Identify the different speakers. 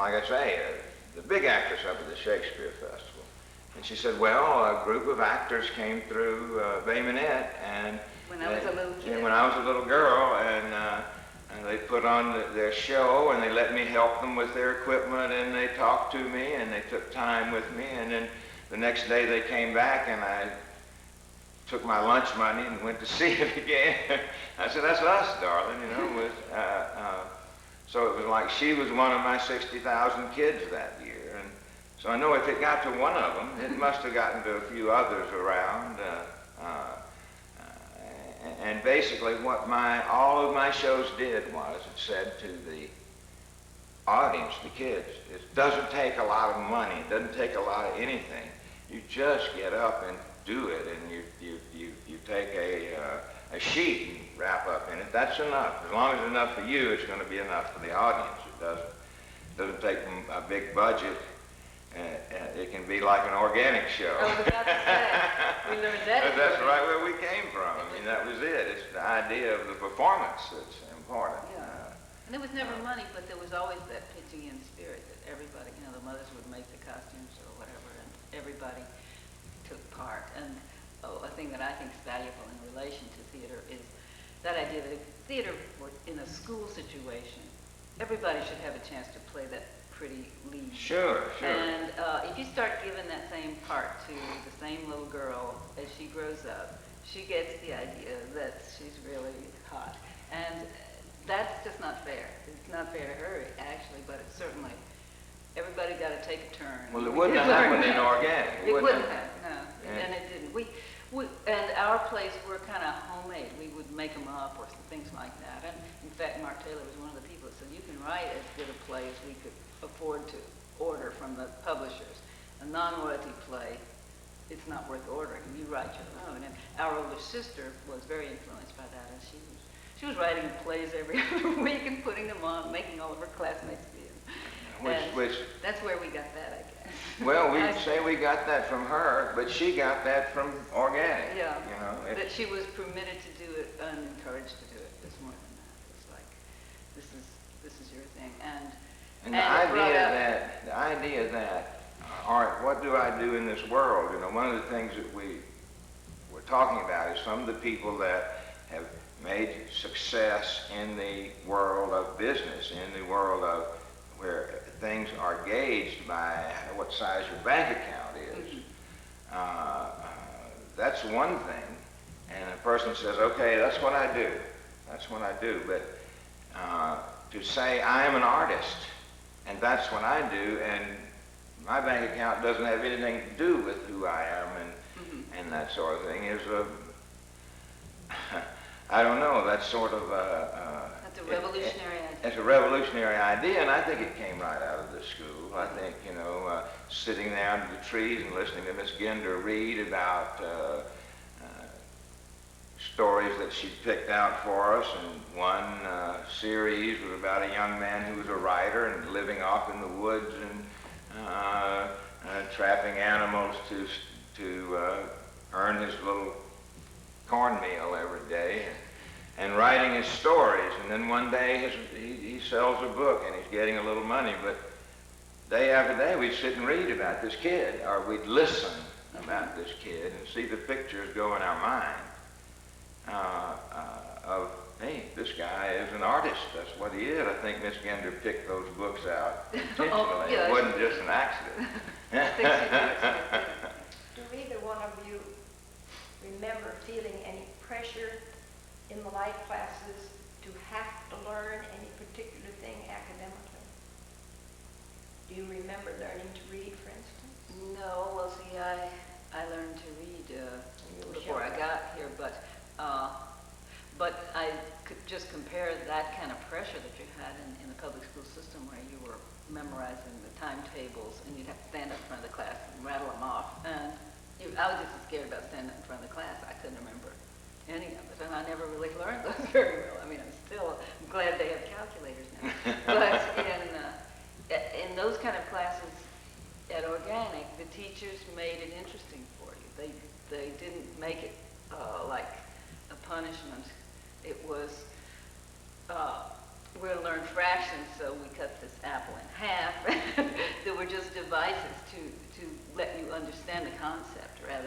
Speaker 1: like I say, the big actress up at the Shakespeare Festival. And she said, well, a group of actors came through Bay Minette, and
Speaker 2: when I was a little kid.
Speaker 1: When I was a little girl, and they put on their show, and they let me help them with their equipment, and they talked to me, and they took time with me, and then the next day they came back, and I took my lunch money and went to see it again. I said, that's us, darling, you know. So it was like she was one of my 60,000 kids that year. And so I know if it got to one of them, it must have gotten to a few others around. And basically what all of my shows did was it said to the audience, the kids, it doesn't take a lot of money, it doesn't take a lot of anything. You just get up and do it, and you take a sheet and wrap up in it. That's enough. As long as it's enough for you, it's going to be enough for the audience. It doesn't take a big budget. It can be like an organic show.
Speaker 2: I was about to say, we learned that.
Speaker 1: That's right where we came from. I mean, that was it. It's the idea of the performance that's important.
Speaker 2: Yeah. And it was never money, but there was always that pitching in spirit that everybody, you know, the mothers would make the costumes or whatever, and everybody took part. And a thing that I think is valuable in relation to theater is that idea that if theater were in a school situation, everybody should have a chance to play that pretty lead.
Speaker 1: Sure.
Speaker 2: And if you start giving that same part to the same little girl as she grows up, she gets the idea that she's really hot. And that's just not fair. It's not fair to her, actually, but it's certainly, everybody got to take a turn.
Speaker 1: Well, it wouldn't have happened in organic.
Speaker 2: It wouldn't have, no. And it didn't. And our plays were kind of homemade. We would make them up or things like that. And in fact, Mark Taylor was one of the people that said, you can write as good a play as we could afford to order from the publishers. A non-royalty play, it's not worth ordering. You write your own. And our older sister was very influenced by that, and she was writing plays every other week and putting them on, making all of her classmates see them. Which that's where we got that, I guess.
Speaker 1: Well, we say we got that from her, but she got that from organic.
Speaker 2: Yeah.
Speaker 1: You know,
Speaker 2: that she was permitted to do it and encouraged to do it. It's more than that. It's like, this is your thing.
Speaker 1: And the idea that, all right, what do I do in this world? You know, one of the things that we're talking about is some of the people that have made success in the world of business, in the world of where things are gauged by what size your bank account is. That's one thing. And a person says, okay, that's what I do. That's what I do. But to say I am an artist, and that's what I do, and my bank account doesn't have anything to do with who I am and that sort of thing is I don't know, that's sort of
Speaker 2: that's a revolutionary idea.
Speaker 1: It's a revolutionary idea, and I think it came right out of the school. I think, you know, sitting there under the trees and listening to Miss Ginder read about stories that she picked out for us, and one series was about a young man who was a writer and living off in the woods and trapping animals to earn his little cornmeal every day, and writing his stories. And then one day he sells a book and he's getting a little money, but day after day we'd sit and read about this kid, or we'd listen about this kid and see the pictures go in our mind of, hey, this guy is an artist. That's what he is. I think Miss Ginder picked those books out intentionally.
Speaker 2: Oh, yeah.
Speaker 1: It wasn't just an accident.
Speaker 3: Do either one of you remember feeling any pressure in the life classes to have to learn any particular thing academically? Do you remember learning to read, for instance?
Speaker 2: No, well, see, I learned to read before I got here, but I could just compare that kind of pressure that you had in the public school system, where you were memorizing the timetables and you'd have to stand up in front of the class and rattle them off. And I was just as scared about standing up in front of the class. I couldn't remember any of it, and I never really learned those very well. I mean, I'm glad they have calculators now. But in those kind of classes at organic, the teachers made it interesting for you. They didn't make it like a punishment. It was, we're going to learn fractions, so we cut this apple in half. devices to let you understand the concept rather